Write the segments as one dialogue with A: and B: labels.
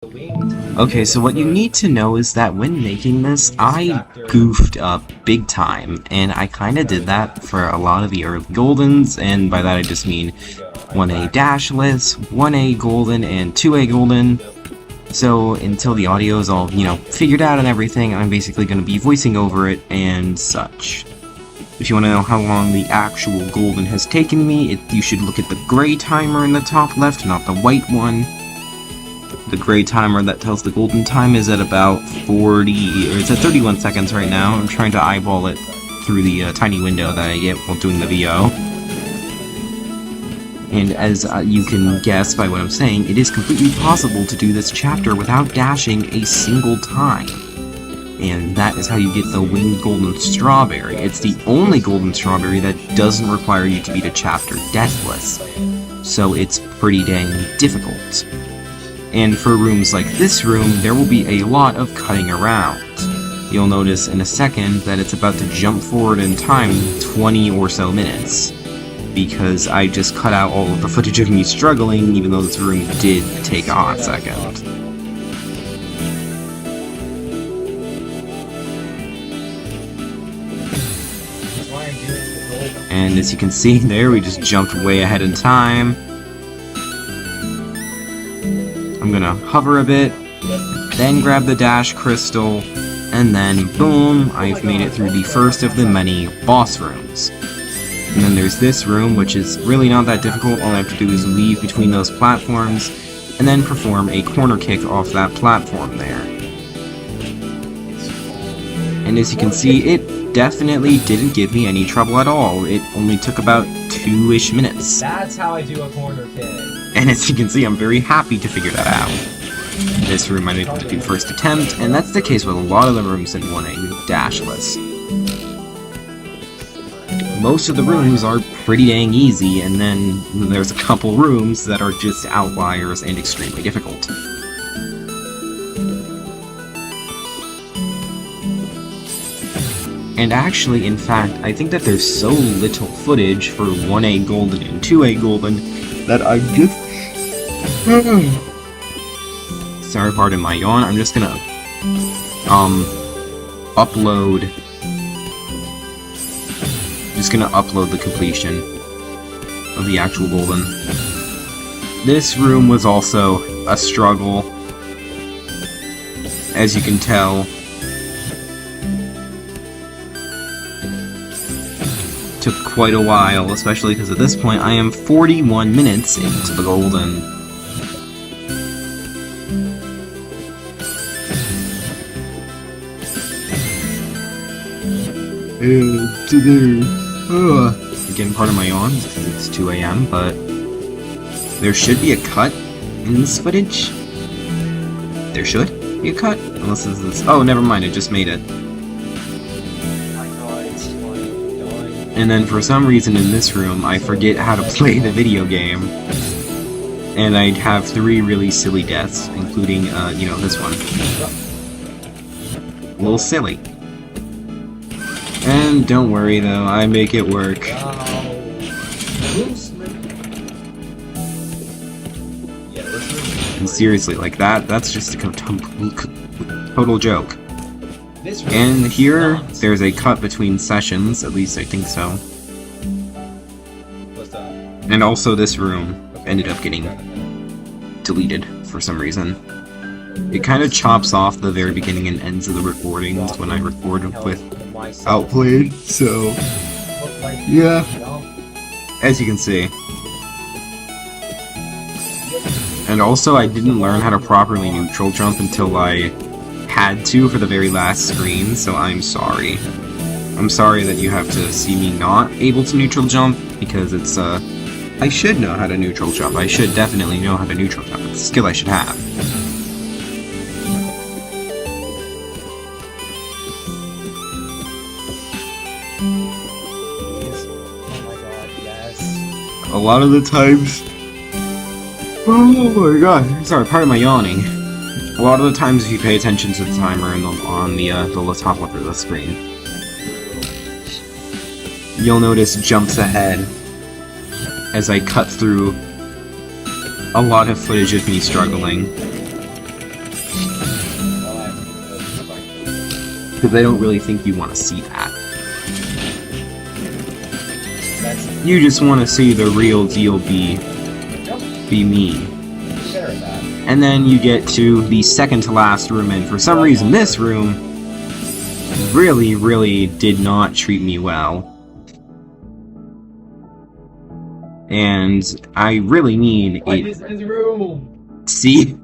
A: Okay, so what you need to know is that when making this, I goofed up big time, and I kinda did that for a lot of the early Goldens, and by that I just mean 1A dashless, 1A Golden, and 2A Golden. So until the audio is all, figured out and everything, I'm basically going to be voicing over it and such. If you want to know how long the actual Golden has taken me, you should look at the gray timer in the top left, not the white one. The gray timer that tells the Golden time is at about 31 seconds right now. I'm trying to eyeball it through the tiny window that I get while doing the VO. And as you can guess by what I'm saying, it is completely possible to do this chapter without dashing a single time. And that is how you get the Winged Golden Strawberry. It's the only Golden Strawberry that doesn't require you to beat a chapter deathless. So it's pretty dang difficult. And for rooms like this room, there will be a lot of cutting around. You'll notice in a second that it's about to jump forward in time 20 or so minutes. Because I just cut out all of the footage of me struggling, even though this room did take a hot second. And as you can see there, we just jumped way ahead in time. I'm gonna hover a bit, then grab the dash crystal, and then boom, I've made it through the first of the many boss rooms. And then there's this room, which is really not that difficult. All I have to do is weave between those platforms, and then perform a corner kick off that platform there. And as you can see, it definitely didn't give me any trouble at all. It only took about 2-ish minutes.
B: That's how I do a corner kick.
A: And as you can see, I'm very happy to figure that out. This room I'm able to do first attempt, and that's the case with a lot of the rooms in 1A dashless. Most of the rooms are pretty dang easy, and then there's a couple rooms that are just outliers and extremely difficult. And actually, in fact, I think that there's so little footage for 1A Golden and 2A Golden that I just... Sorry, pardon my yawn, I'm just gonna, upload the completion of the actual Golden. This room was also a struggle, as you can tell. Took quite a while, especially because at this point I am 41 minutes into the Golden. Again, part of my yawn, because it's 2 AM, but there should be a cut in this footage. There should be a cut, unless this is... Oh, never mind, it just made it. And then for some reason in this room, I forget how to play the video game. And I'd have 3 really silly deaths, including, this one. A little silly. And don't worry though, I make it work. And seriously, like that's just a total joke. And here, there's a cut between sessions, at least I think so. And also this room ended up getting deleted for some reason. It kind of chops off the very beginning and ends of the recordings when I record with Outplayed, so yeah, as you can see. And also I didn't learn how to properly neutral jump until I had to for the very last screen, so I'm sorry. I'm sorry that you have to see me not able to neutral jump, because it's, I should know how to neutral jump. I should definitely know how to neutral jump. It's a skill I should have. A lot of the times... Oh my god, sorry, pardon my yawning. A lot of the times if you pay attention to the timer on the top left of the screen, you'll notice jumps ahead as I cut through a lot of footage of me struggling.
B: Well, I have to do the
A: because I don't really think you want to see that.
B: That's
A: You just want to see the real deal be me.
B: fair at that.
A: And then you get to the second to last room, and for some reason this room really did not treat me well. And I really need
B: Like
A: a...
B: this is room.
A: See?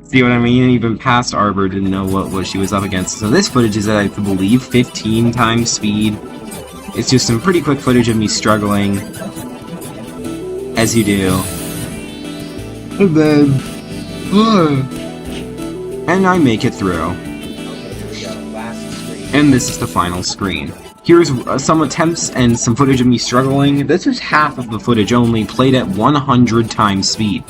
A: See what I mean? Even past Arbor didn't know what she was up against. So this footage is at, I believe, 15 times speed. It's just some pretty quick footage of me struggling. As you do. And then... and I make it through.
B: Okay, here we go. Last screen.
A: And this is the final screen. Here's some attempts and some footage of me struggling. This is half of the footage only, played at 100 times speed.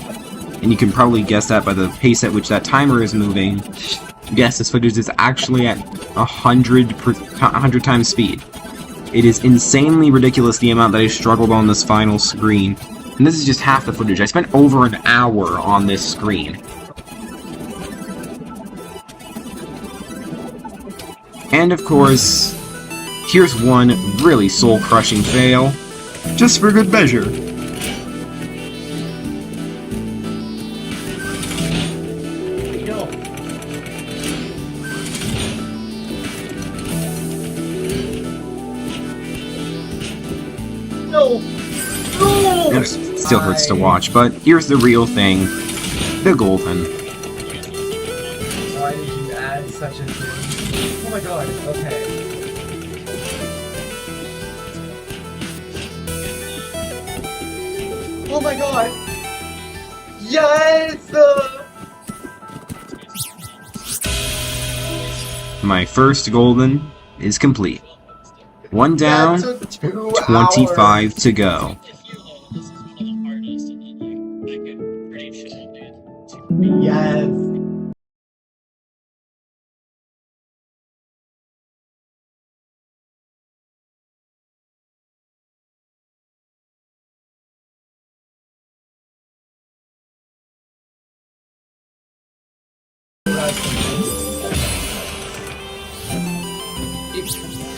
A: And you can probably guess that by the pace at which that timer is moving. Yes, this footage is actually at 100 times speed. It is insanely ridiculous the amount that I struggled on this final screen. And this is just half the footage. I spent over an hour on this screen. And of course, here's one really soul-crushing fail, just for good measure.
B: No! No!
A: It still hurts to watch, but here's the real thing, the golden.
B: Why did you add such a thing? Oh my god, okay. Oh my god! Yes!
A: My first golden is complete. One down,
B: That took 2
A: 25
B: hours.
A: to go.
B: Yes!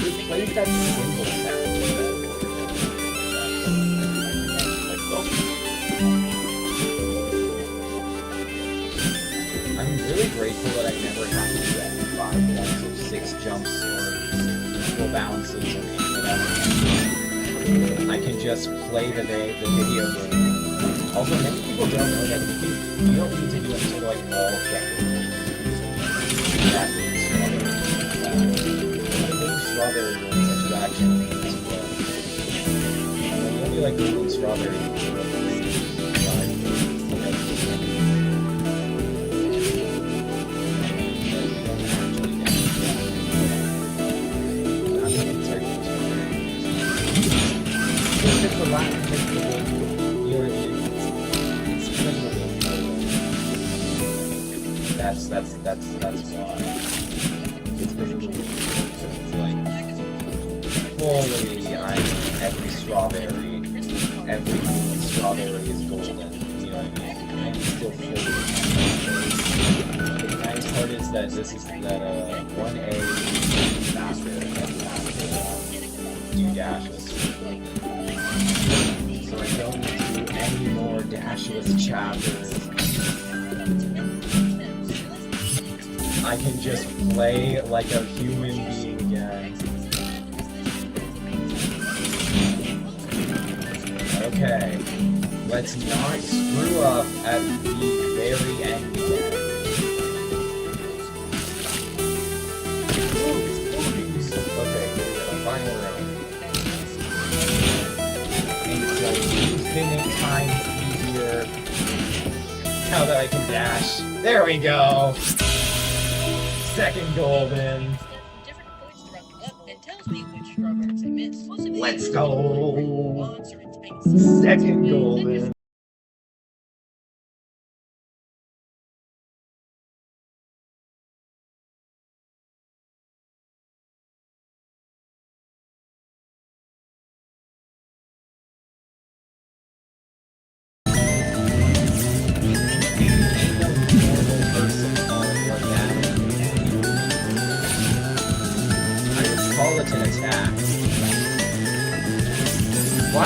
B: It played that cymbal sound. I'm really grateful that I never have to do any 5 jumps or 6 jumps or equal bounces or whatever. I can just play the video game. Also, many people don't know that you don't need to do any sort of like all objective. That means strawberry ones that you actually need as well. You only like golden strawberry. That's why. It's visual. It's like, holy, every strawberry is golden. You know what I mean? And it's still floating. The nice part is that this is that 1A faster than 2 dashes. So I don't need to do any more dashless chapters. I can just play like a human being again. Okay, let's not screw up at the very end again. Okay, here we go, final round. And it's infinite times easier now that I can dash. There we go! Second golden. Let's go. Second golden.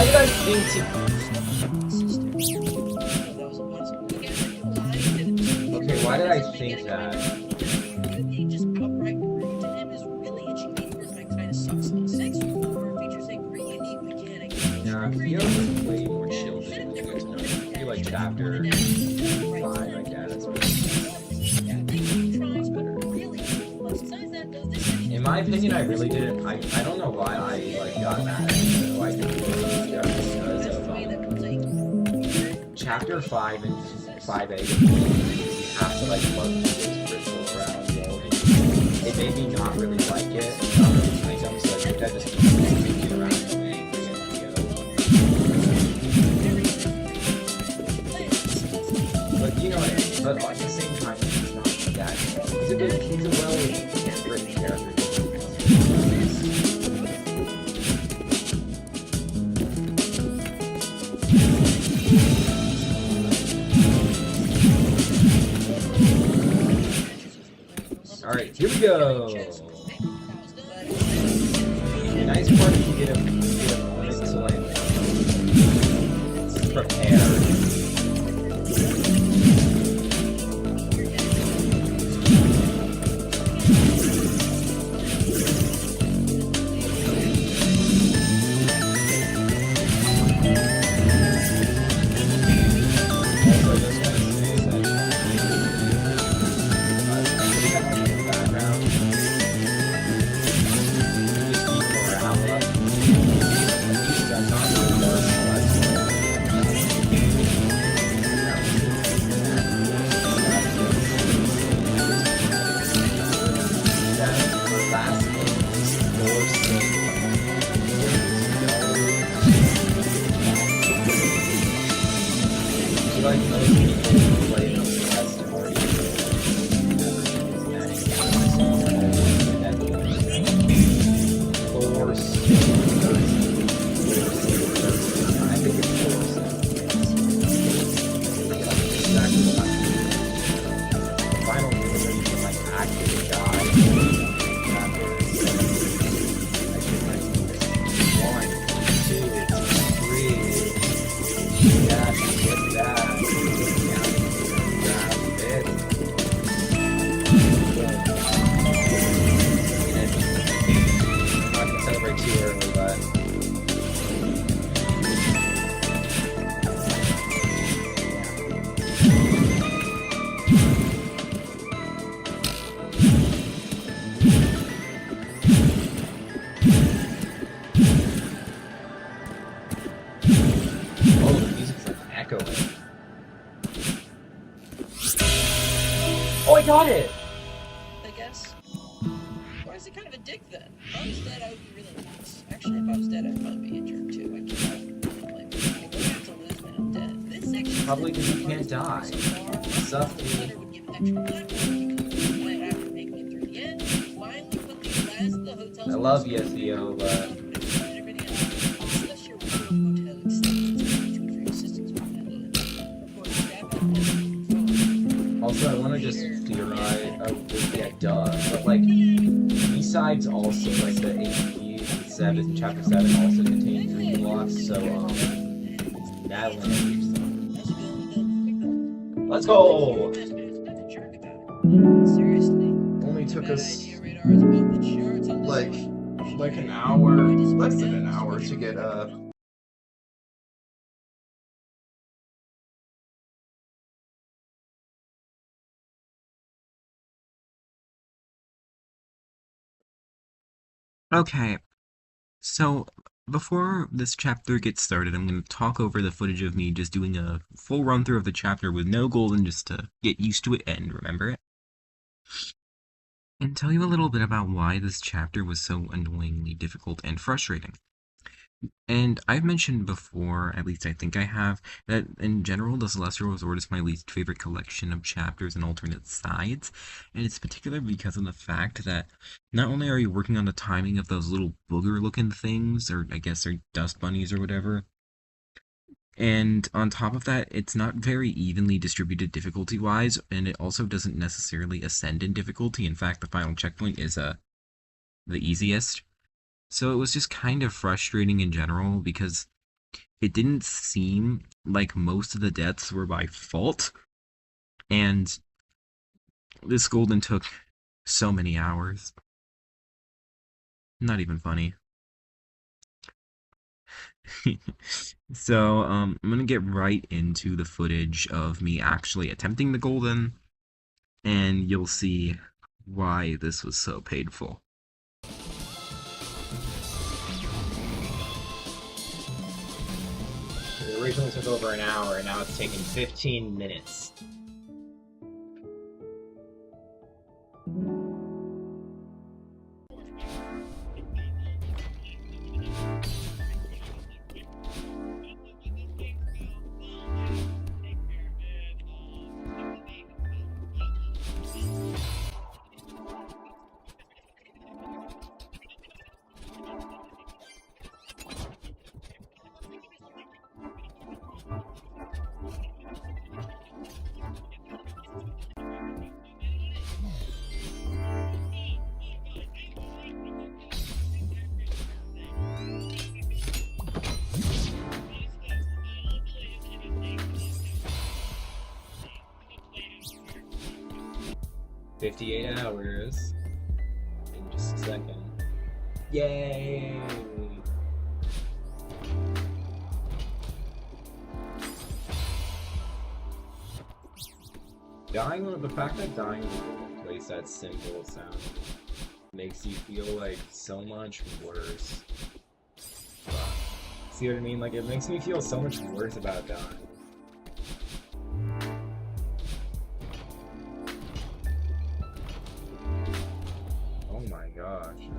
B: Why did I think to... Okay, why did I think that? Nah, Theo was way more chill than it was good to know. I feel like chapter 5, I guess. In my opinion, I really didn't. I don't know why I like got mad at it. So I think it was because of chapter 5 and 5A. You have to like plug this crystal around, you know. It made me not really like it. Not really like them, so I think that just keeps me around and but you know what I mean. But at the same time, he's not that. He's a well-written character. Alright, here we go! The nice part is you get a moment to like prepare. Like most people who play Celeste and already force, I think it's force. Exactly what the final realization, like actually die. One, two, three. Yeah, get that. Celebrate too early, but oh, the music's like echoing. Oh, I got it!
C: I guess. Why is he kind of a dick then? If I was dead, I would be really nice. Actually, if I was dead, I'd probably be injured too. I can't have to lose when I'm dead. This section
B: probably because you can't die. Suck, dude.
C: would give an extra platform because you might have to make it through the end. Finally put the last of the hotels.
B: I love you, Theo, but also I want to just theorize, yeah, duh, but like, besides also, like, the AP 7, chapter 7 also contains dream blocks, so, that one. Let's go! Only took us, like an hour, less than an hour to get,
A: Okay, so before this chapter gets started, I'm going to talk over the footage of me just doing a full run through of the chapter with no golden just to get used to it and remember it. And tell you a little bit about why this chapter was so annoyingly difficult and frustrating. And I've mentioned before, at least I think I have, that in general, the Celestial Resort is my least favorite collection of chapters and alternate sides, and it's particularly because of the fact that not only are you working on the timing of those little booger-looking things, or I guess they're dust bunnies or whatever, and on top of that, it's not very evenly distributed difficulty-wise, and it also doesn't necessarily ascend in difficulty. In fact, the final checkpoint is the easiest. So it was just kind of frustrating in general because it didn't seem like most of the deaths were by fault, and this golden took so many hours. Not even funny. So, I'm gonna get right into the footage of me actually attempting the golden, and you'll see why this was so painful.
B: It originally took over an hour, and now it's taking 15 minutes. "58 hours in just a second." Yay! The fact that dying is a place that simple sound makes you feel like so much worse. See what I mean? Like, it makes me feel so much worse about dying. Oh my gosh.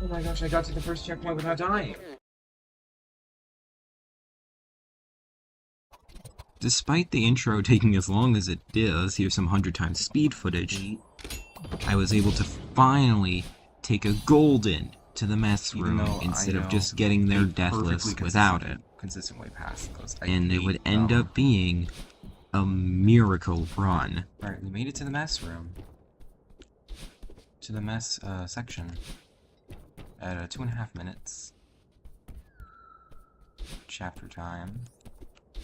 B: Oh my gosh, I got to the first checkpoint without dying.
A: Despite the intro taking as long as it does, here's some 100x speed footage, I was able to finally take a golden to the mess room instead of just getting there deathless without it.
D: Consistently past those.
A: And it would end up being a miracle run.
D: Alright, we made it to the mess room. To the mess section. At 2.5 minutes. Chapter time.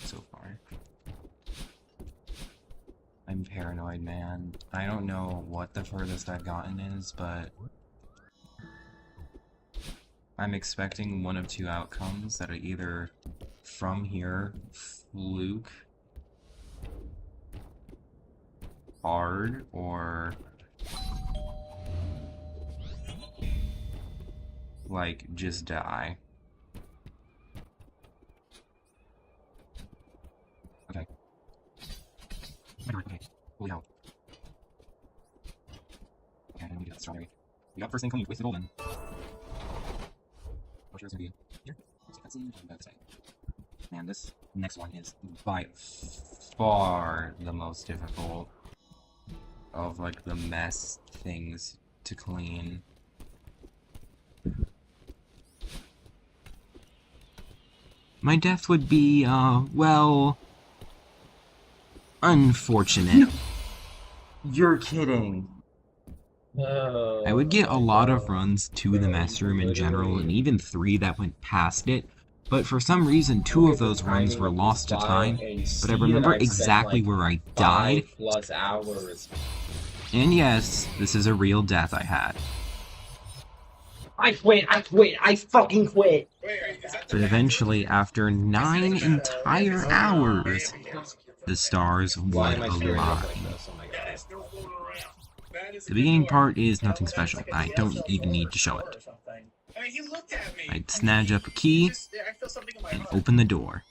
D: So far. I'm paranoid, man. I don't know what the furthest I've gotten is, but I'm expecting one of two outcomes that are either from here, fluke, hard, or like just die. Okay. Okay. Holy hell. Okay, I don't need to get the strawberry. We got first thing coming, wasted golden. What sure it's gonna be here? Let's see, that's it. Man, this next one is by far the most difficult of like the mess things to clean.
A: My death would be, well, unfortunate.
D: You're kidding.
B: Oh,
A: I would get a
B: my
A: lot
B: God.
A: of runs to the mess room in general, and even 3 that went past it, but for some reason 2 of those runs were lost to time, but I remember exactly where I died,
B: 5+ hours.
A: and yes, this is a real death I had.
B: I quit, I fucking quit!
A: But eventually, after 9 entire hours, the stars
B: Why
A: would
B: am I staring up
A: align.
B: like this? Oh my God.
A: The beginning part is nothing special. I don't even need to show it.
E: I mean, he looked at me.
A: I'd snatch up a key
E: I feel something in my
A: and
E: heart.
A: open the door.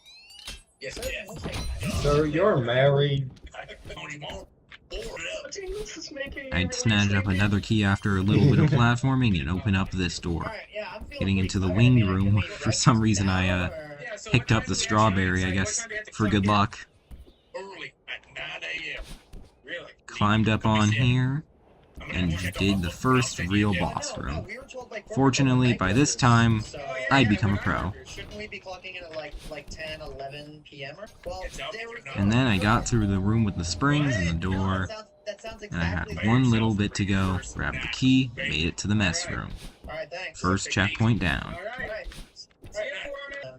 E: Yes, yes.
B: So you're married.
A: I'd snatch up another key after a little bit of platforming and open up this door. Getting into the winged room, for some reason I picked up the strawberry, I guess, for good luck.
E: Early at 9 a.m. Really?
A: Climbed up on here and did the first real boss room. Fortunately, by this time, I'd become a pro.
C: Shouldn't we be clocking in at like 10, 11 p.m. or 12?
A: And then I got through the room with the springs and the door, and I had one little bit to go. Grabbed the key, made it to the mess room.
C: Alright, thanks.
A: First checkpoint down.
C: Alright.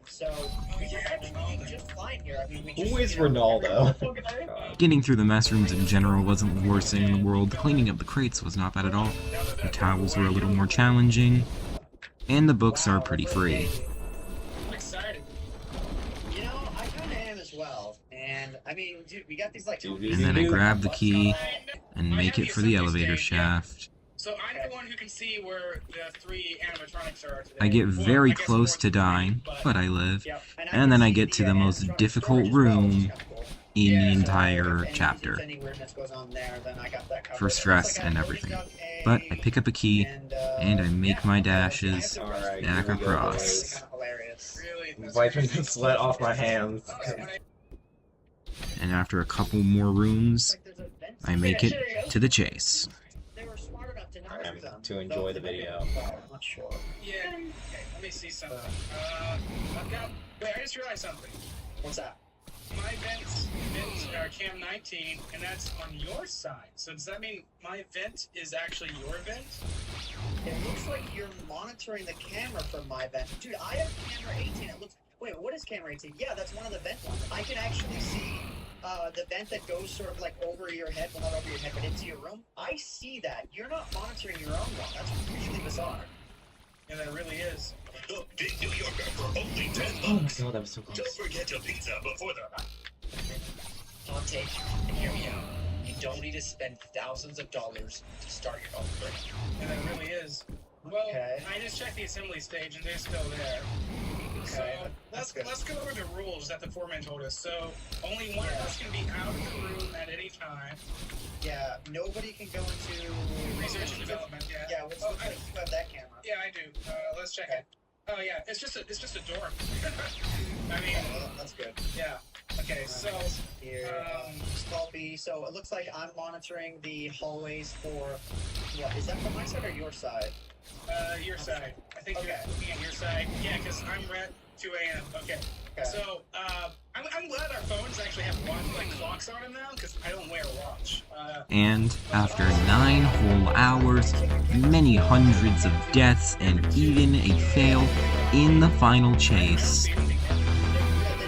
C: So, we're actually doing just fine here. I mean, we just,
B: Who is Ronaldo?
A: Getting through the mess rooms in general wasn't the worst thing in the world. Cleaning up the crates was not bad at all. The towels were a little more challenging, and the books are pretty free.
E: I'm excited.
C: You know, I kind of am as well. And, I mean, dude, we got these, like...
A: And then I grabbed the key and make it for the elevator shaft.
E: So I'm the one who can see where the 3 animatronics are today.
A: I get very close to dying, but I live. And then I get to the most difficult room in the entire chapter, for stress and everything. But I pick up a key, and I make my dashes back across.
B: Wiping the sweat off my hands.
A: And after a couple more rooms, I make it to the chase.
B: To enjoy the video.
E: Yeah. Okay, let me see something. I've got... Wait, I just realized something.
C: What's that?
E: My vents are cam 19, and that's on your side. So does that mean my vent is actually your vent?
C: It looks like you're monitoring the camera from my vent. Dude, I have camera 18. It looks... Wait, what is camera 18? Yeah, that's one of the vent ones. I can actually see the vent that goes sort of like over your head, well, not over your head, but into your room. I see that. You're not monitoring your own one. That's really bizarre.
E: Yeah, that really is.
F: The Big New Yorker for only $10.
B: Oh my god, that was so close.
F: Don't forget your pizza before the...
G: Dante, hear me out. You don't need to spend thousands of dollars to start your own brand.
E: Yeah, that really is. Well,
C: Okay.
E: I just checked the assembly stage, and they're still there. So let's go over the rules that the foreman told us. So only one of us can be out of the room at any time.
C: Yeah, nobody can go into...
E: Research and development. Yeah.
C: Yeah, what's
E: Oh,
C: the place you have that camera?
E: Yeah, I do. Let's check it. Oh yeah, it's just a dorm. I mean,
C: Well, that's good.
E: yeah. Okay, so
C: Here, small B. So it looks like I'm monitoring the hallways for... What, is that from my side or your side?
E: Your side. I think
C: Okay.
E: you're looking at your side. Yeah, because I'm at 2 a.m. Okay.
C: Okay.
E: So, I'm glad our phones actually have watch, like clocks on them now, because I don't wear a watch.
A: And after 9 whole hours, many hundreds of deaths, and even a fail in the final chase,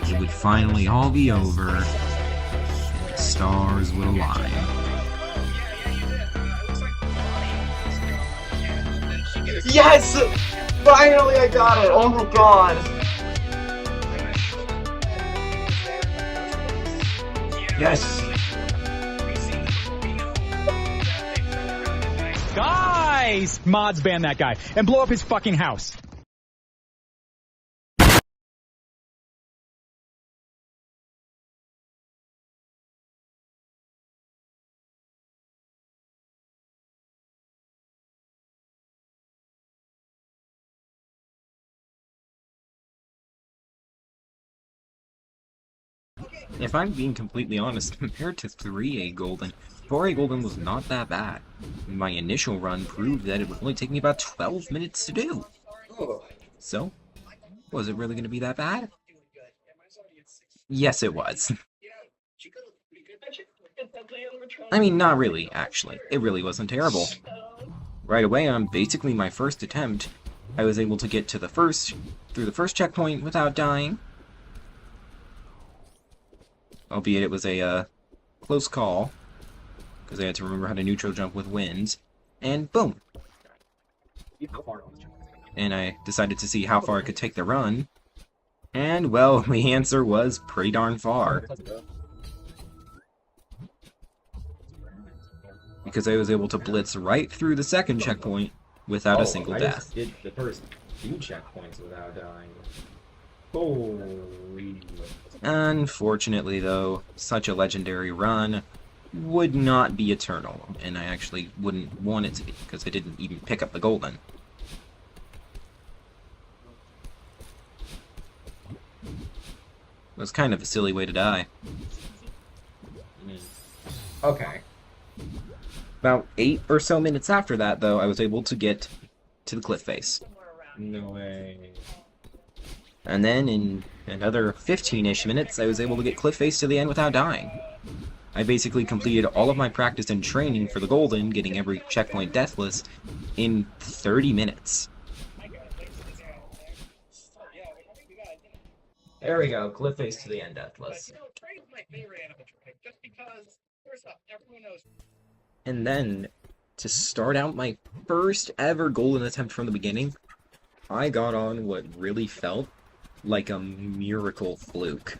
A: it would finally all be over, and the stars would align.
E: Oh, yeah, you did. It looks like Bonnie.
B: Yes! Finally I got it! Oh my god! Yes!
H: Guys! Mods ban that guy and blow up his fucking house.
A: If I'm being completely honest, compared to 3A Golden, 4A Golden was not that bad. My initial run proved that it would only take me about 12 minutes to do. So, was it really going to be that bad? Yes, it was. I mean, not really, actually. It really wasn't terrible. Right away on basically my first attempt, I was able to get to through the first checkpoint without dying. Albeit it was a close call, because I had to remember how to neutral jump with wind, and boom! And I decided to see how far I could take the run, and well, the answer was pretty darn far. Because I was able to blitz right through the second checkpoint without a single
B: I
A: death.
B: just did the first 2 checkpoints without dying. Holy.
A: Unfortunately, though, such a legendary run would not be eternal, and I actually wouldn't want it to be, because I didn't even pick up the golden. It was kind of a silly way to die.
B: Okay.
A: About 8 or so minutes after that, though, I was able to get to the cliff face.
B: No way.
A: And then, in another 15-ish minutes, I was able to get cliff face to the end without dying. I basically completed all of my practice and training for the golden, getting every checkpoint deathless, in 30 minutes.
B: There we go, cliff face to the end deathless.
E: Train's my favorite animatronic, just because, first off, everyone knows.
A: And then, to start out my first ever golden attempt from the beginning, I got on what really felt like a miracle fluke.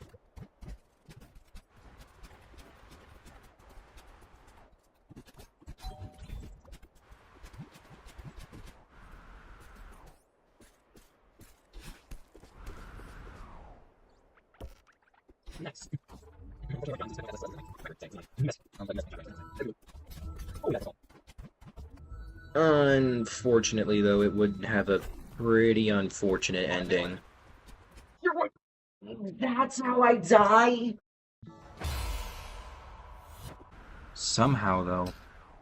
B: Nice.
A: Unfortunately, though, it would have a pretty unfortunate ending.
B: That's how I die?
A: Somehow, though,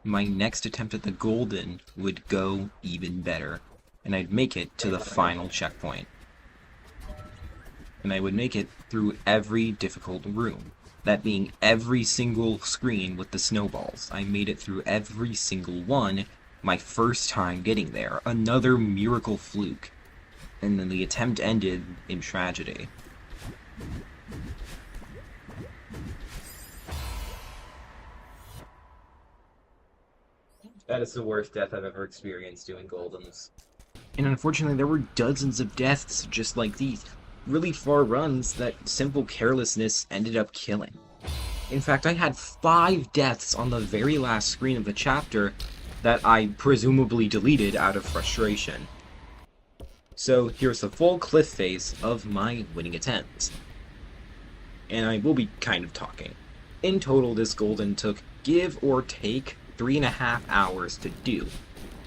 A: my next attempt at the golden would go even better, and I'd make it to the final checkpoint. And I would make it through every difficult room, that being every single screen with the snowballs. I made it through every single one, my first time getting there. Another miracle fluke. And then the attempt ended in tragedy.
B: That is the worst death I've ever experienced doing Goldens.
A: And unfortunately, there were dozens of deaths just like these. Really far runs that simple carelessness ended up killing. In fact, I had 5 deaths on the very last screen of the chapter that I presumably deleted out of frustration. So here's the full cliff face of my winning attempt. And I will be kind of talking. In total, this golden took, give or take, 3.5 hours to do.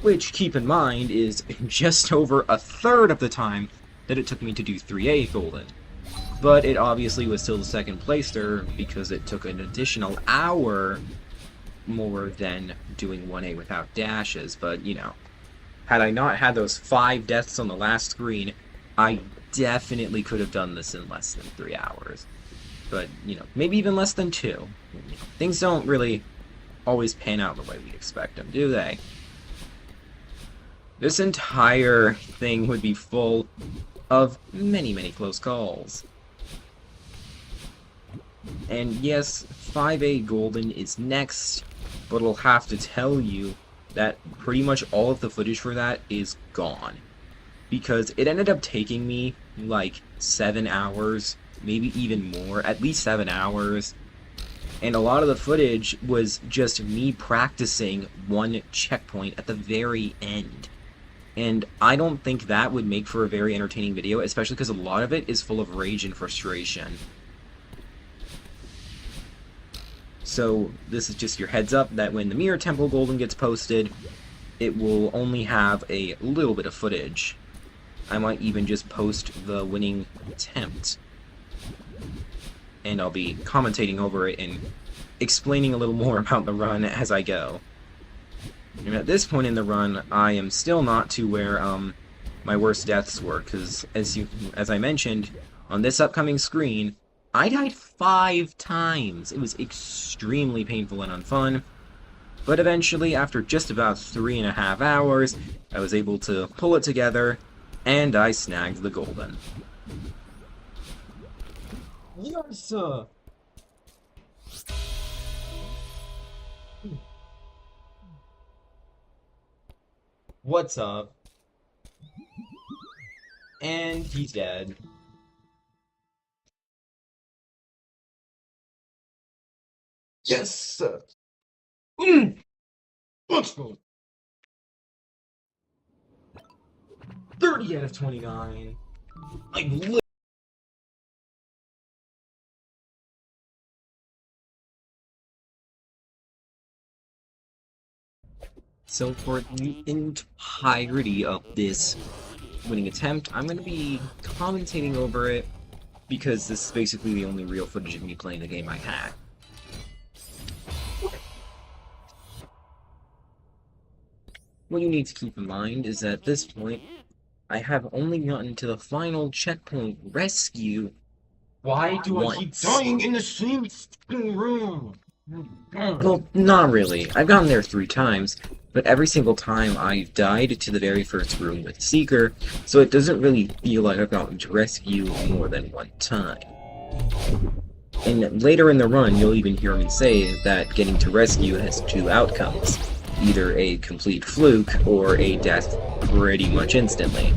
A: Which, keep in mind, is just over a third of the time that it took me to do 3A golden. But it obviously was still the second placer because it took an additional hour more than doing 1A without dashes, but you know. Had I not had those 5 deaths on the last screen, I definitely could have done this in less than 3 hours. But, you know, maybe even less than 2. Things don't really always pan out the way we expect them, do they? This entire thing would be full of many, many close calls. And yes, 5A Golden is next, but I'll have to tell you that pretty much all of the footage for that is gone. Because it ended up taking me like 7 hours, maybe even more, at least 7 hours. And a lot of the footage was just me practicing one checkpoint at the very end. And I don't think that would make for a very entertaining video, especially because a lot of it is full of rage and frustration. So this is just your heads up that when the Mirror Temple Golden gets posted, it will only have a little bit of footage. I might even just post the winning attempt. And I'll be commentating over it and explaining a little more about the run as I go. And at this point in the run, I am still not to where my worst deaths were, because as I mentioned, on this upcoming screen, I died 5 times. It was extremely painful and unfun, but eventually, after just about 3.5 hours, I was able to pull it together, and I snagged the golden.
B: Yes! What's up? And he's dead. Yes!
D: 30 out of 29. Like,
A: So for the entirety of this winning attempt, I'm going to be commentating over it because this is basically the only real footage of me playing the game I had. What you need to keep in mind is that at this point, I have only gotten to the final checkpoint rescue.
D: why do I
A: Once.
D: keep dying in the same fucking room?
A: Well, not really. I've gotten there 3 times, but every single time I've died to the very first room with Seeker, so it doesn't really feel like I've gotten to rescue more than 1 time. And later in the run, you'll even hear me say that getting to rescue has 2 outcomes. Either a complete fluke, or a death pretty much instantly.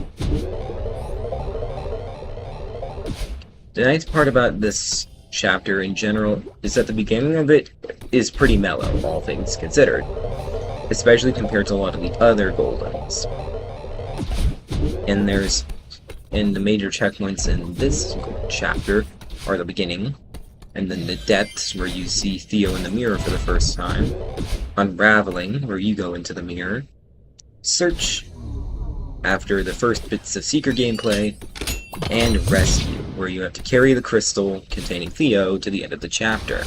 A: The nice part about this chapter in general is that the beginning of it is pretty mellow, all things considered. Especially compared to a lot of the other Goldens. And the major checkpoints in this chapter are the beginning, and then the depths where you see Theo in the mirror for the first time, Unraveling, where you go into the mirror, Search, after the first bits of Seeker gameplay, and Rescue, where you have to carry the crystal containing Theo to the end of the chapter.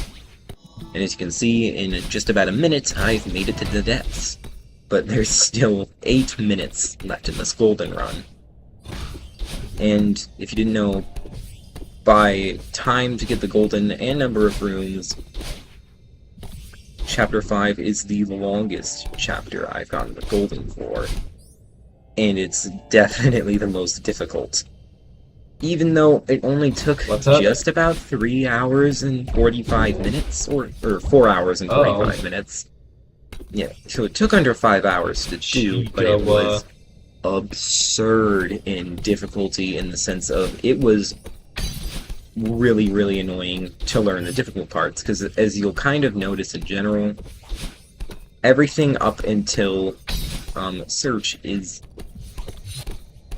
A: And as you can see, in just about a minute, I've made it to the depths. But there's still 8 minutes left in this golden run. And if you didn't know, by time to get the golden and number of rooms, Chapter 5 is the longest chapter I've gotten the golden for. And it's definitely the most difficult. Even though it only took just about 3 hours and 45 minutes, or 4 hours and 45 minutes. Yeah, so it took under 5 hours to do, but it was absurd in difficulty in the sense of it was really, really annoying to learn the difficult parts, because as you'll kind of notice in general, everything up until Search is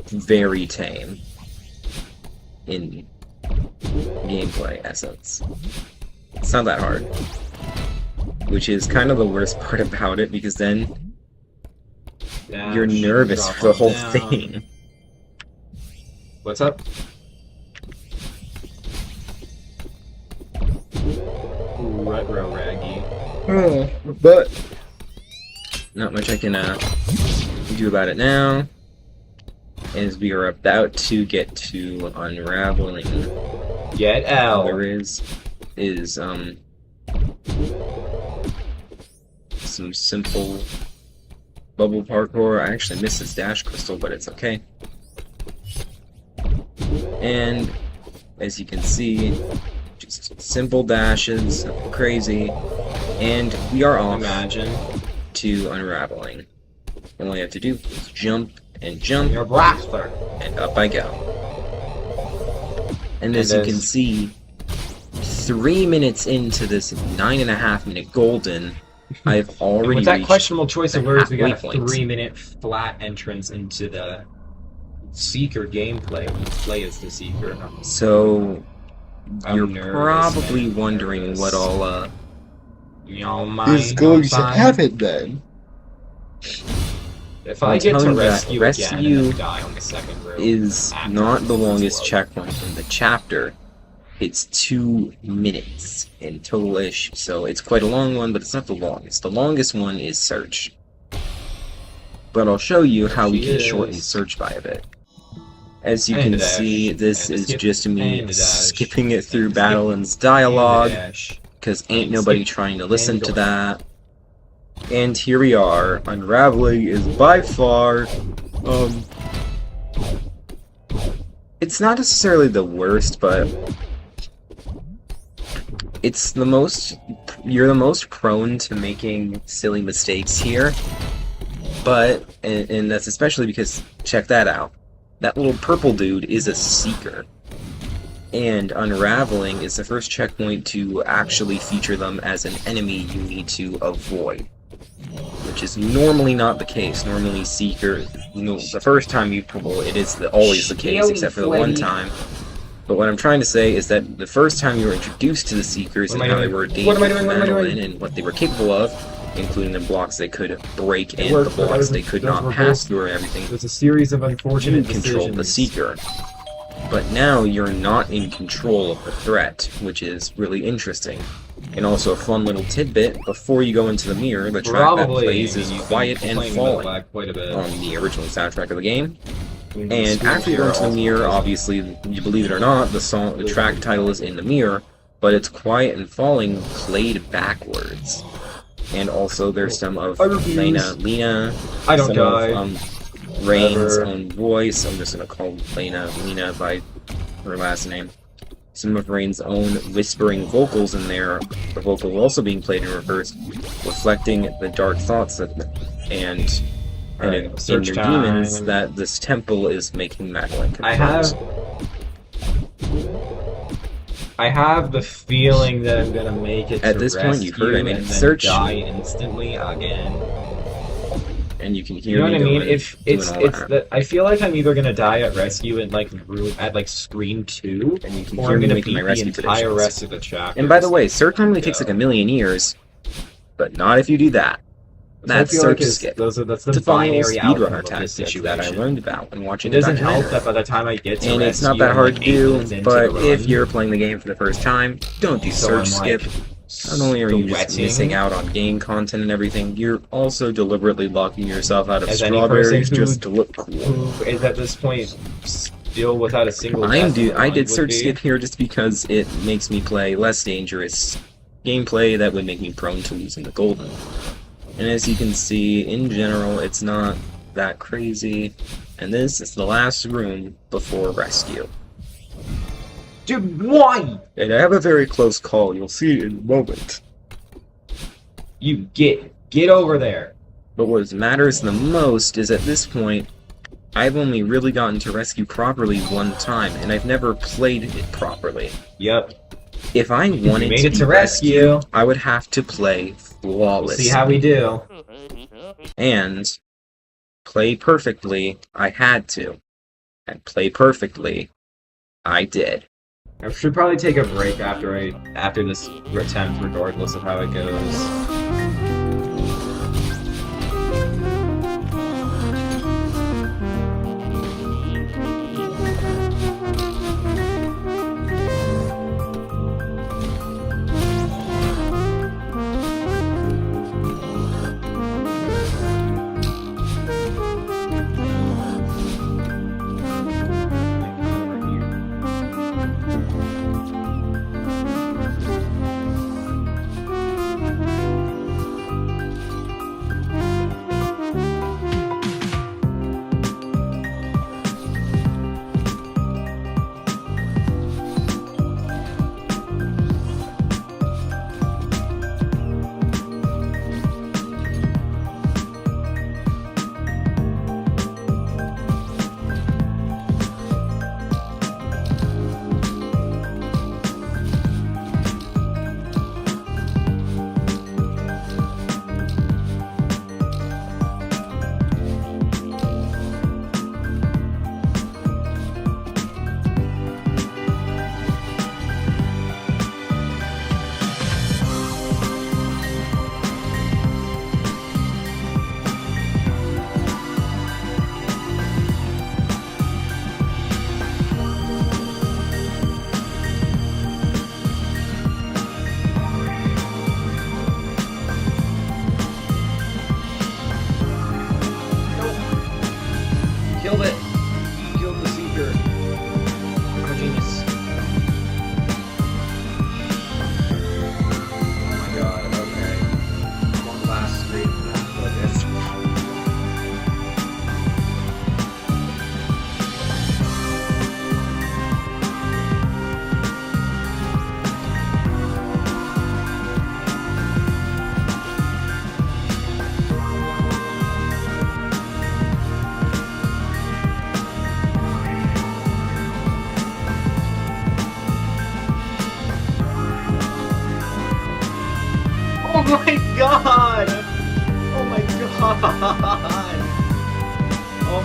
A: very tame in gameplay essence. It's not that hard. Which is kind of the worst part about it, because then you're nervous for the whole thing.
D: What's up? Retro Raggy.
A: But not much I can do about it now, as we are about to get to Unraveling.
D: Get out.
A: All there is some simple bubble parkour. I actually missed this dash crystal, but it's okay. And as you can see, just simple dashes, nothing crazy, and we are off to Unraveling. All I have to do is jump and jump,
D: Your blaster.
A: and up I go. And as you can see, 3 minutes into this 9.5 minute golden, I've already
D: With that
A: reached
D: questionable choice of words, we got a
A: halfway point.
D: 3-minute flat entrance into the Seeker gameplay when you play as the Seeker.
A: So
D: I'm
A: you're
D: nervous,
A: probably
D: man.
A: wondering
D: Nervous.
A: what all
D: You know, my
A: is going to
D: sign.
A: happen then.
D: If
A: I'm
D: I get to
A: telling you that
D: rescue again
A: rescue
D: and then die on the second room,
A: Is
D: after
A: not the
D: it's
A: longest
D: low.
A: checkpoint in the chapter. It's 2 minutes in total-ish, so it's quite a long one, but it's not the longest. The longest one is Search. But I'll show you how we can shorten Search by a bit. As you
D: And
A: can
D: a dash.
A: see, this
D: And a
A: is
D: skip.
A: just me
D: And a dash.
A: skipping it through
D: And a skip.
A: Battleland's dialogue,
D: Dash.
A: because ain't
D: And
A: nobody
D: skip.
A: trying to listen
D: And
A: to
D: go.
A: that. And here we are. Unraveling is by far, it's not necessarily the worst, but it's the most, you're the most prone to making silly mistakes here. But, and that's especially because, check that out. That little purple dude is a Seeker. And Unraveling is the first checkpoint to actually feature them as an enemy you need to avoid. Which which is normally not the case. Normally, Seeker, the first time you pull, it is always the case, except for the one time. But what I'm trying to say is that the first time you were introduced to the Seekers and how they were dangerous to battle in and what they were capable of, including the blocks they could break and the blocks they could not pass through and everything,
I: There's a series of unfortunate
A: you controlled the Seeker. But now you're not in control of the threat, which is really interesting. And also a fun little tidbit, before you go into the mirror, the track that plays is Quiet and Falling on the original soundtrack of the game. And after you go into the mirror, obviously, you believe it or not, the track title is in the mirror, but it's Quiet and Falling played backwards. And also there's some of Lena,
I: I don't
A: some
I: die.
A: of Rain's own voice. I'm just gonna call Lena by her last name. Some of Rain's own whispering vocals in there, the vocal also being played in reverse, reflecting the dark thoughts and in their demons that this temple is making Madeline confirms.
I: I have the feeling that I'm gonna make it
A: at this point. You heard I made a search,
I: die instantly again.
A: And you can hear.
I: You know what I mean?
A: It's
I: that I feel like I'm either gonna die at rescue at like Scream 2,
A: and you can
I: or
A: hear
I: I'm
A: me
I: gonna
A: making
I: beat
A: my rescue
I: the entire
A: predictions.
I: rest of the chapter.
A: And by the way, search normally takes like a million years, but not if you do that. That's search skip.
I: That's the
A: It's a fun little
I: binary outcome
A: speedrunner
I: of this
A: tactic that I
I: situation.
A: learned about when watching
I: It doesn't
A: the
I: help
A: documentary.
I: that by the time I get to
A: And it's not
I: rescue,
A: that
I: I'm
A: hard
I: like
A: to
I: 8
A: do,
I: minutes into
A: but
I: the
A: if
I: run.
A: you're playing the game for the first time, don't do
I: So
A: search
I: I'm, like,
A: skip. Not only are you just
I: sweating.
A: missing out on game content and everything, you're also deliberately locking yourself out of
I: As any
A: strawberries
I: person who-
A: just to look cool.
I: Who is at this point still without a single
A: I
I: death in the
A: did
I: run
A: search
I: would be.
A: skip here just because it makes me play less dangerous gameplay that would make me prone to losing the golden. And as you can see, in general, it's not that crazy. And this is the last room before rescue.
I: Dude, why?
A: And I have a very close call. You'll see it in a moment.
I: You get over there.
A: But what matters the most is at this point, I've only really gotten to rescue properly one time, and I've never played it properly.
I: Yep.
A: If I wanted
I: made it
A: be
I: to rescue,
A: I would have to play flawlessly.
I: see how we do.
A: And play perfectly, I had to. And play perfectly, I did.
I: I should probably take a break after this attempt, regardless of how it goes. Killed it! Killed the Seeker. Oh, genius. Oh my god, okay. I'm on the last screen for this. Oh my god! Oh my god! Oh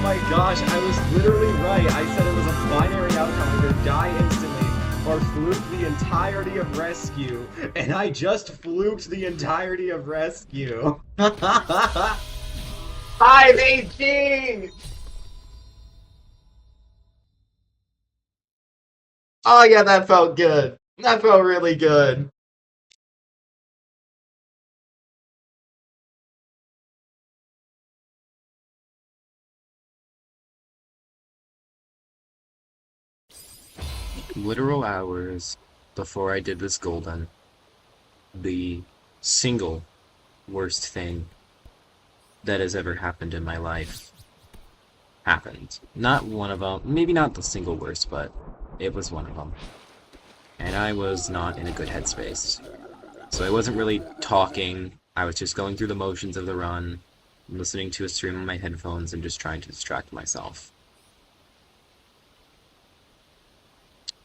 I: my gosh, I was literally right. I said it was a binary outcome, either die instantly or fluke the entirety of rescue. And I just fluked the entirety of rescue. I'm 18! Oh yeah, that felt good. That felt really good.
A: Literal hours before I did this golden, the single worst thing that has ever happened in my life happened. Not one of them, maybe not the single worst, but it was one of them. And I was not in a good headspace. So I wasn't really talking, I was just going through the motions of the run, listening to a stream on my headphones, and just trying to distract myself.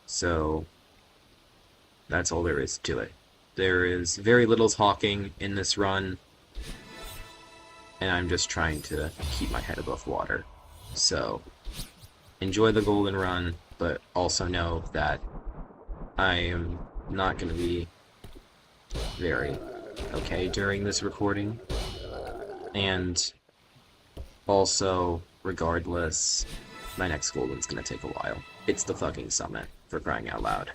A: So that's all there is to it. There is very little talking in this run, and I'm just trying to keep my head above water. So enjoy the golden run, but also know that I am not going to be very okay during this recording. And also, regardless, my next golden's going to take a while. It's the fucking summit, for crying out loud.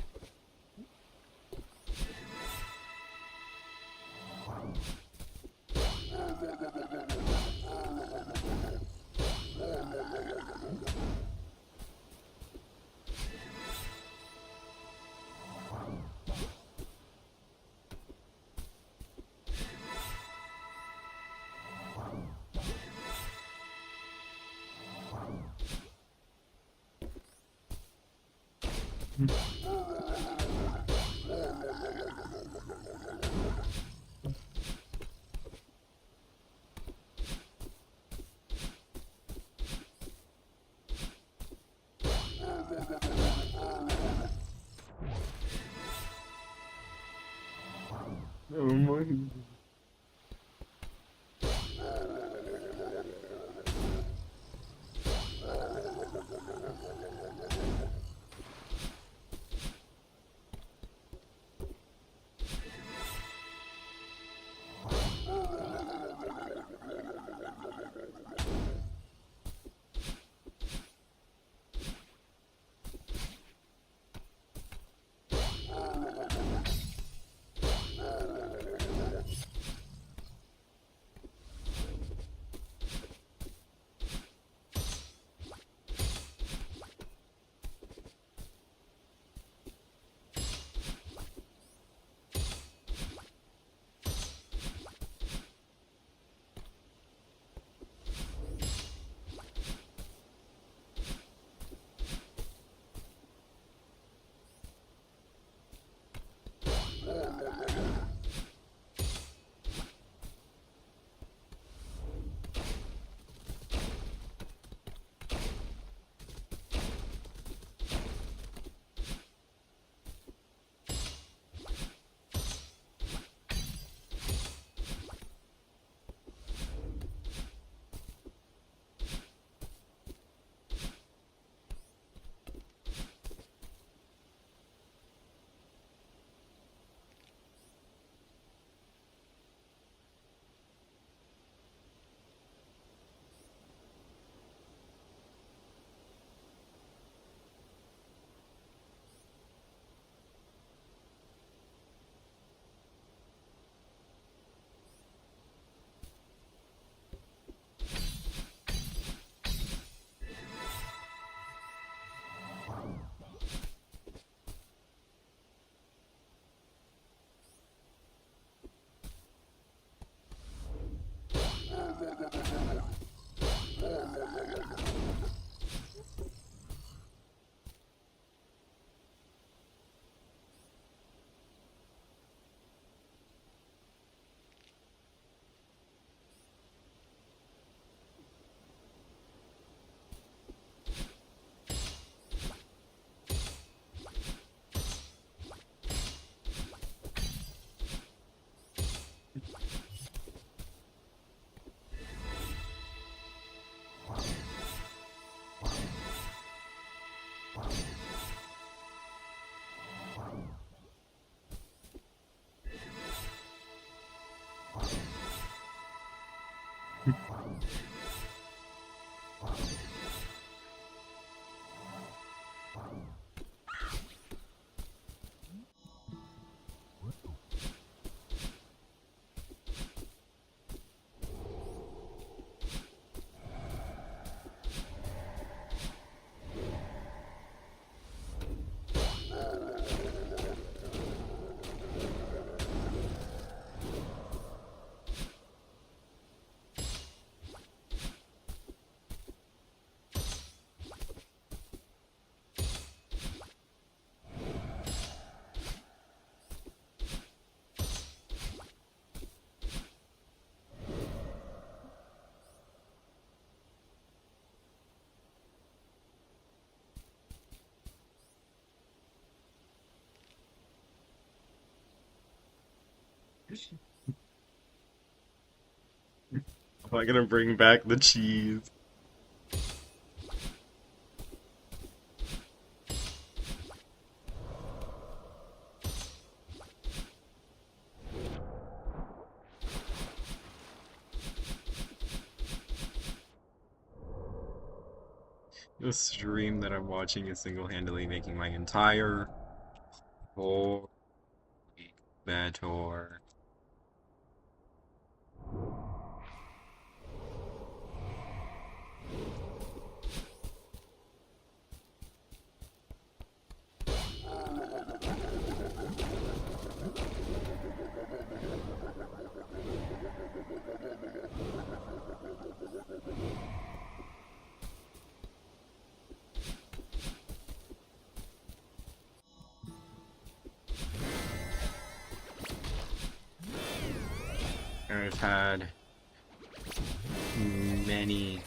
A: Oh my god.
I: Am I gonna bring back the cheese? The stream that I'm watching is single-handedly making my entire whole week better. I've had many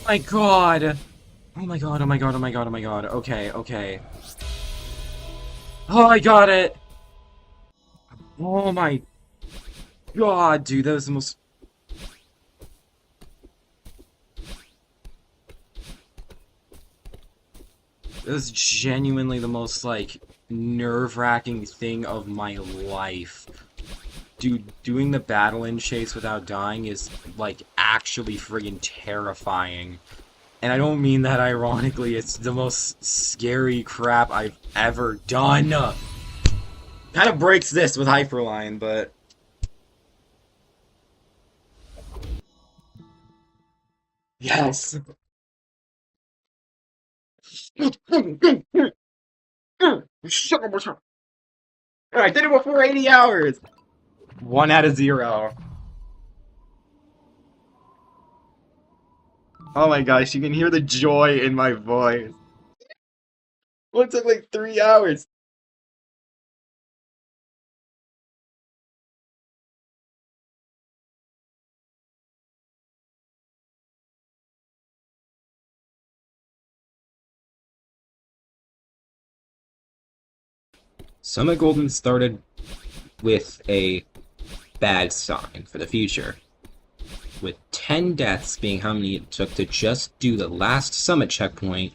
A: My god! Oh my god, oh my god, oh my god, oh my god. Okay, okay. Oh, I got it! Oh my god, dude, that was the most... That was genuinely the most, like, nerve-wracking thing of my life. Dude, doing the battle in chase without dying is, like, actually friggin' terrifying. And I don't mean that ironically, it's the most scary crap I've ever done. Kind of breaks this with Hyperline, but... Yes! Shut up, I did it before 80 hours! 1 out of 0. Oh my gosh, you can hear the joy in my voice. Well, it took like 3 hours. Summit Golden started with a bad sign for the future, with 10 deaths being how many it took to just do the last summit checkpoint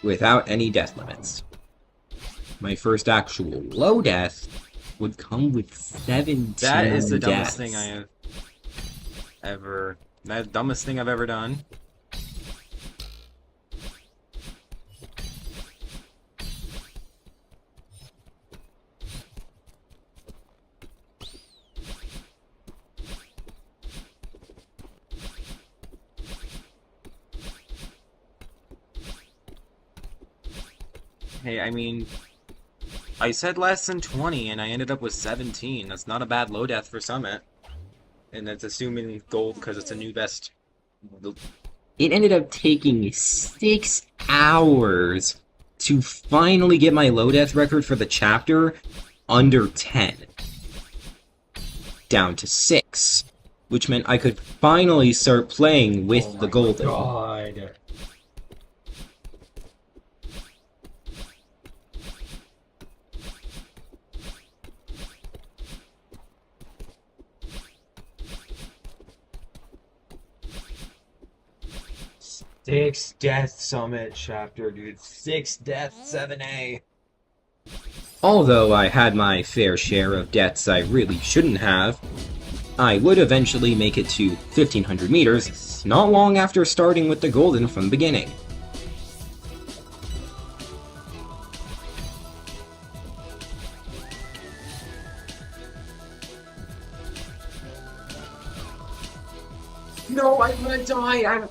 A: without any death limits. My first actual low death would come with 17 deaths. That is the dumbest thing I have ever... That dumbest thing I've ever done. Hey, I mean, I said less than 20, and I ended up with 17. That's not a bad low death for Summit. And that's assuming gold, because it's a new best. It ended up taking 6 hours to finally get my low death record for the chapter under 10. Down to 6. Which meant I could finally start playing with the golden. God. Six death summit chapter, dude. 6 deaths, 7A. Although I had my fair share of deaths I really shouldn't have, I would eventually make it to 1500 meters, not long after starting with the golden from the beginning. No, I'm gonna die,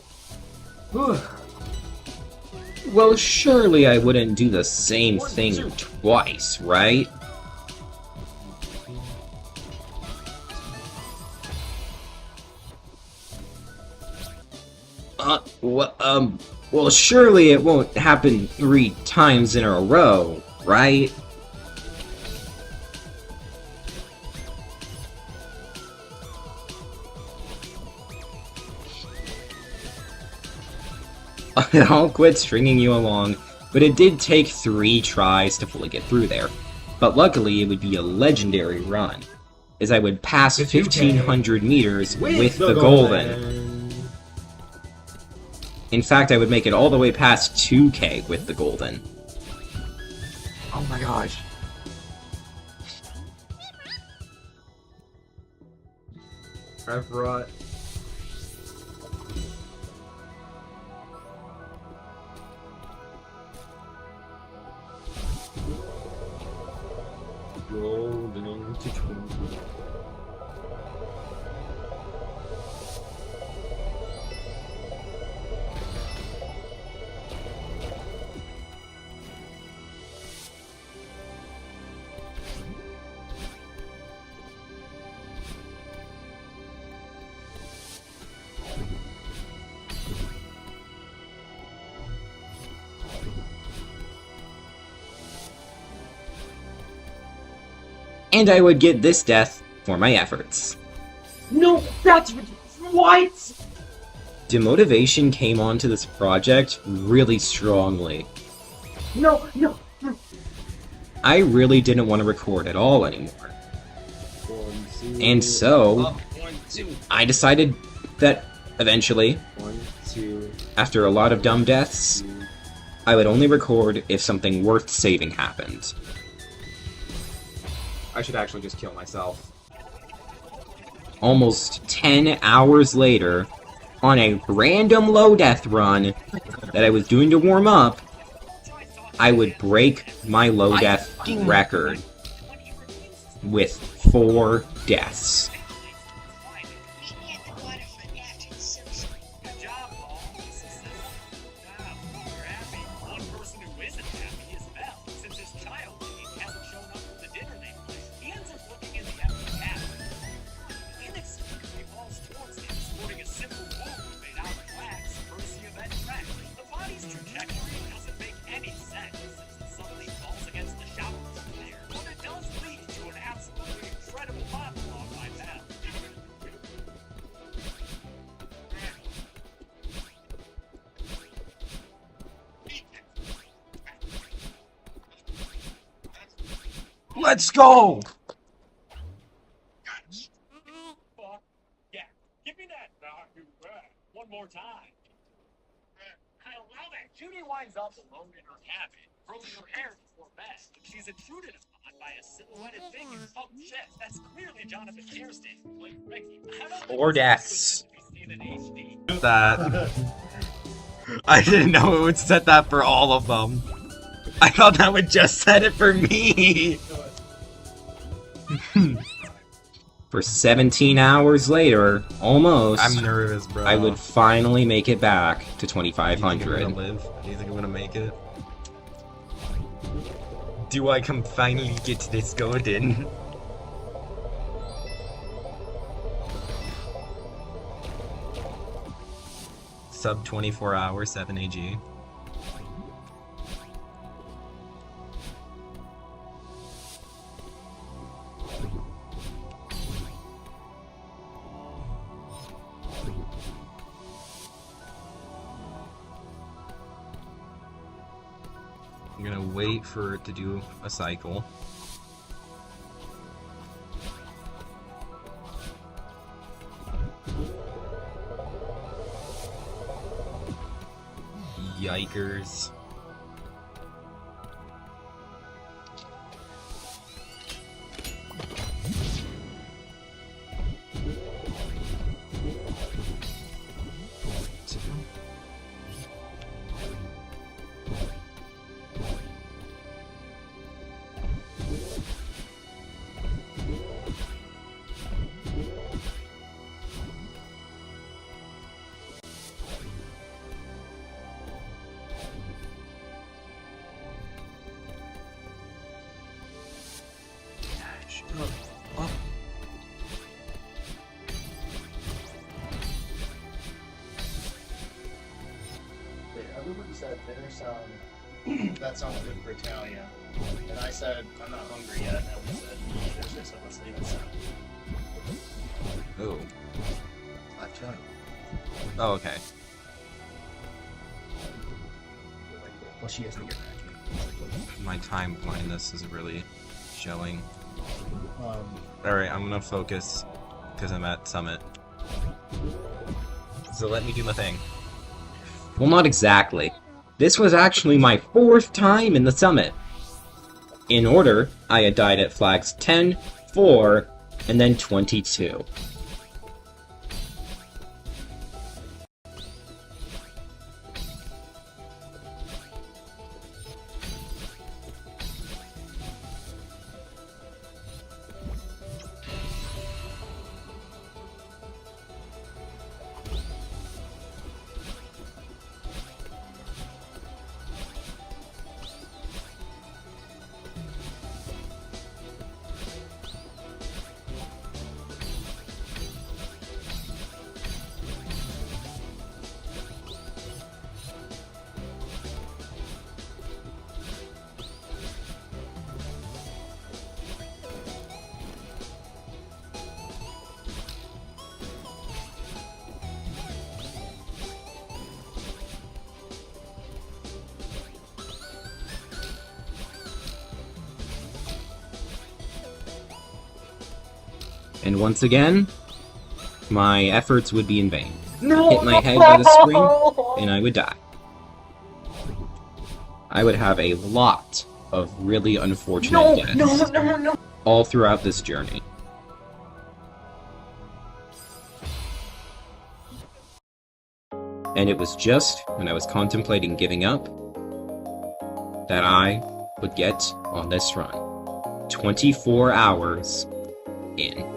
A: Well, surely I wouldn't do the same thing twice, right? Well, surely it won't happen 3 times in a row, right? I'll quit stringing you along, but it did take 3 tries to fully get through there. But luckily, it would be a legendary run, as I would pass 1500 meters with the golden. In fact, I would make it all the way past 2K with the golden. Oh my gosh.
I: I brought... Golden to 20.
A: And I would get this death for my efforts.
I: No, that's what?
A: Demotivation came onto this project really strongly.
I: No.
A: I really didn't want to record at all anymore. And so, I decided that eventually, after a lot of dumb deaths, I would only record if something worth saving happened.
I: I should actually just kill myself.
A: Almost 10 hours later, on a random low death run that I was doing to warm up, I would break my low death record with 4 deaths.
G: Good job, Paul. You're happy. One person who isn't happy is Mel. Since his child hasn't shown up for the dinner they planned, he ends up looking in the empty cabin. Inexplicably falls towards him, sporting a simple wound made out of wax, courtesy of Ed Rex. The body's trajectory doesn't make any sense, since it suddenly falls against the shower there. But it does lead to an absolutely incredible monologue by Mel.
D: Let's go!
G: Fuck yeah. Give me that. One more time. I love it. Judy winds up alone in her cabin, curling her hair before bed. She's intruded upon by a silhouetted figure. Oh shit, that's clearly Jonathan Kirsten. Like Ricky. I don't think
A: 4
G: it's
A: deaths.
G: to be seen in HD.
D: That. I didn't know it would set that for all of them. I thought that would just set it for me!
A: For 17 hours later, almost,
D: I'm nervous, bro.
A: I would finally make it back to
D: Do you think I'm
A: 2500.
D: gonna live? Do you think I'm gonna make it? Do I can finally get this golden? Sub 24 hours, 7 AG. I'm gonna wait for it to do a cycle. Yikers.
E: Everybody said dinner that sounds good for Italia. And I said, I'm not hungry yet. And Ellie said, neither, so let's leave it set.
D: Oh.
E: I'm telling you.
D: Oh, okay.
E: Well, she has to get back.
D: My time blindness is really showing.
E: Um,
D: Alright, I'm gonna focus because I'm at Summit. So let me do my thing.
A: Well, not exactly. This was actually my 4th time in the summit. In order, I had died at flags 10, 4, and then 22. And once again, my efforts would be in vain. Hit my head by the spring, and I would die. I would have a lot of really unfortunate deaths all throughout this journey. And it was just when I was contemplating giving up that I would get on this run. 24 hours in.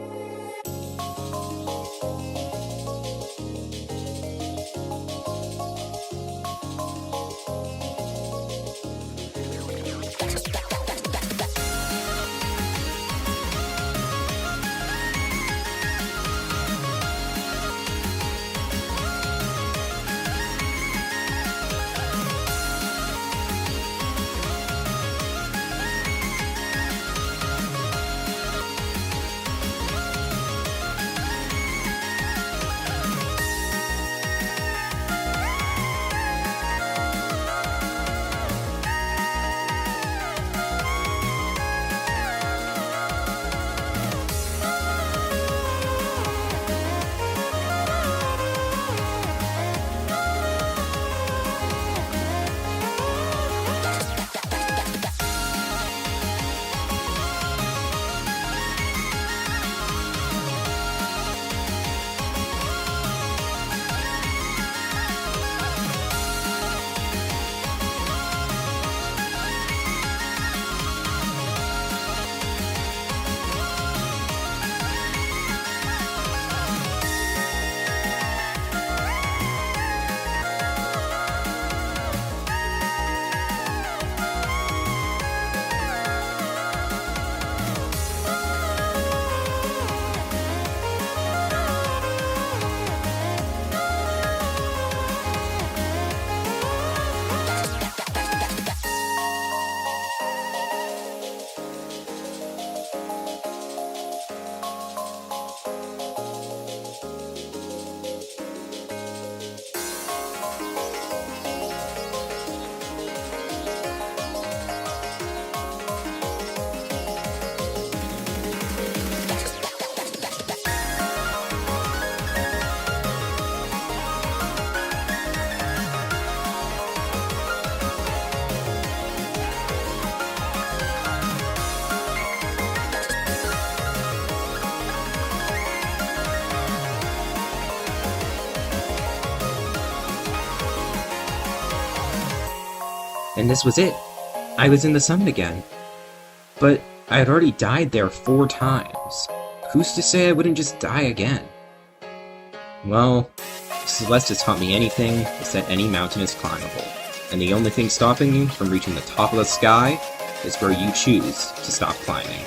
A: And this was it. I was in the summit again. But I had already died there 4 times. Who's to say I wouldn't just die again? Well, if Celeste has taught me anything, it's that any mountain is climbable. And the only thing stopping you from reaching the top of the sky is where you choose to stop climbing.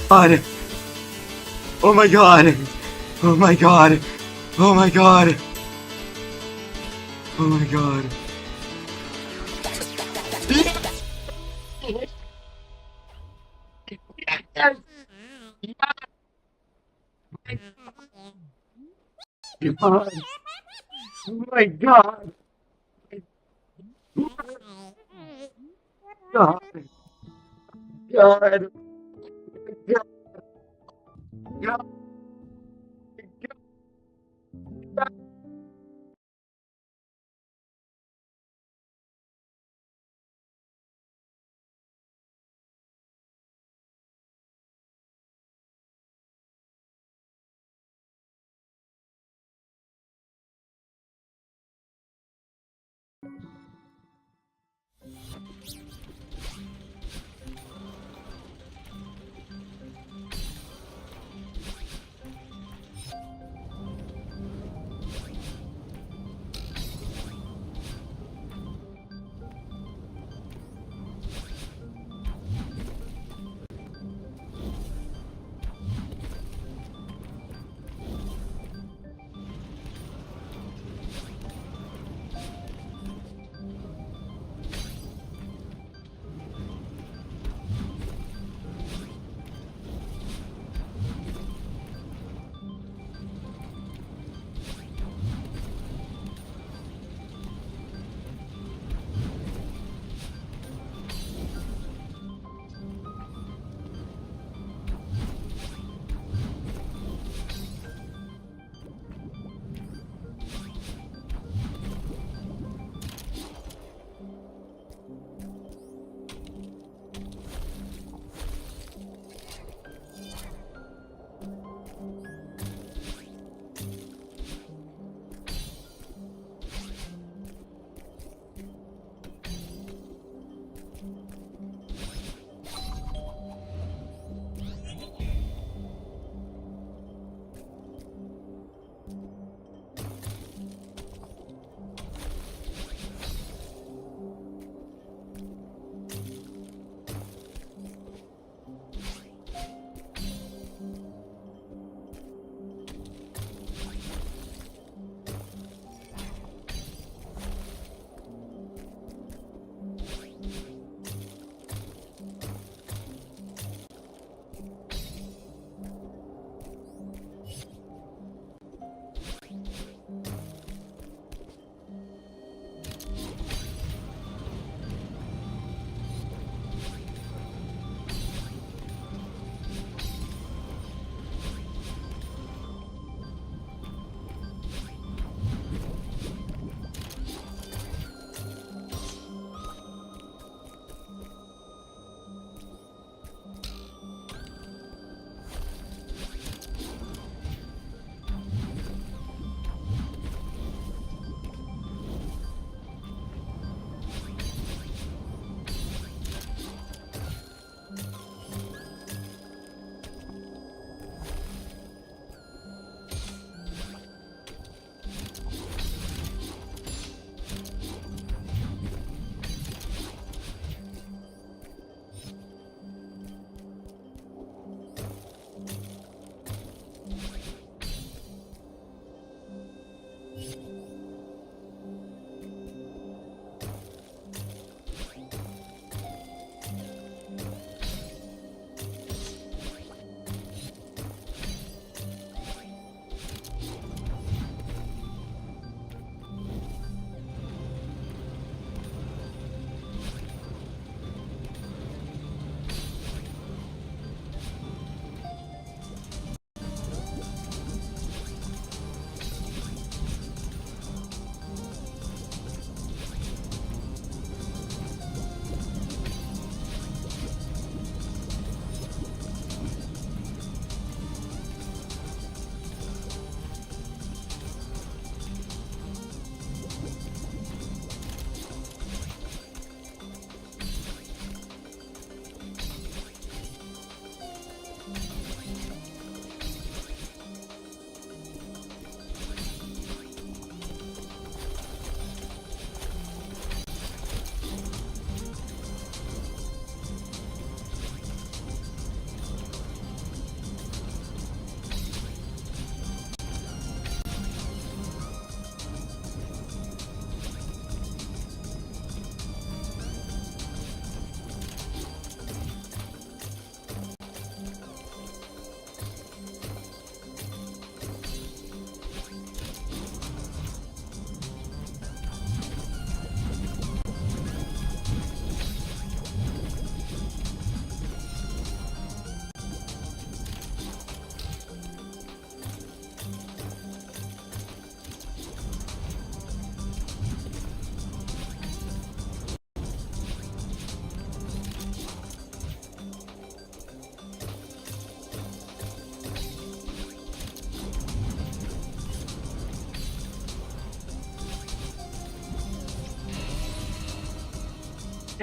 I: God. Oh my god. Oh my god. Oh my god. Oh my god. God. Oh my god. God. God. God.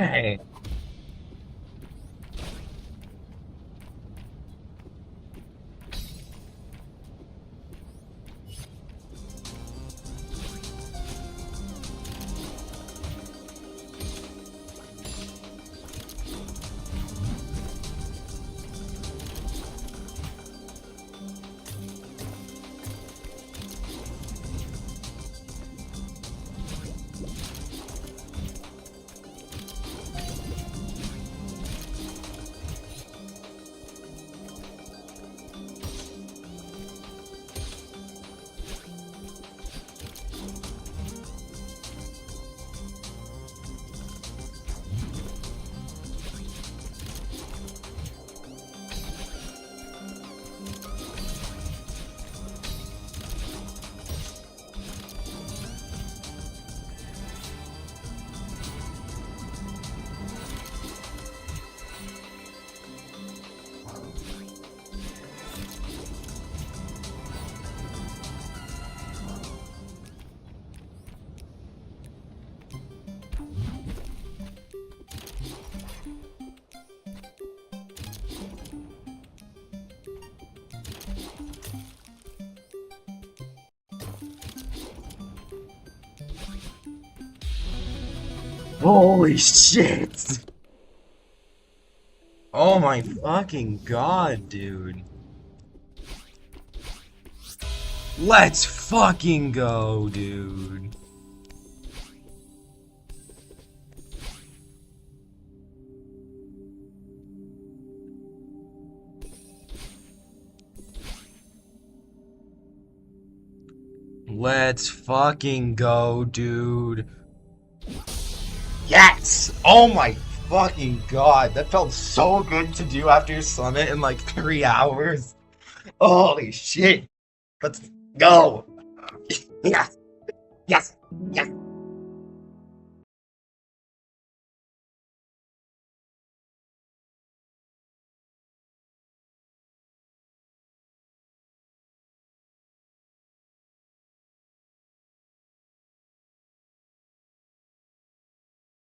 A: Okay. Holy shit! Oh my fucking god, dude. Let's fucking go, dude. Let's fucking go, dude. Yes! Oh my fucking god, that felt so good to do after your summit in like 3 hours. Holy shit. Let's go. Yes. Yes. Yes.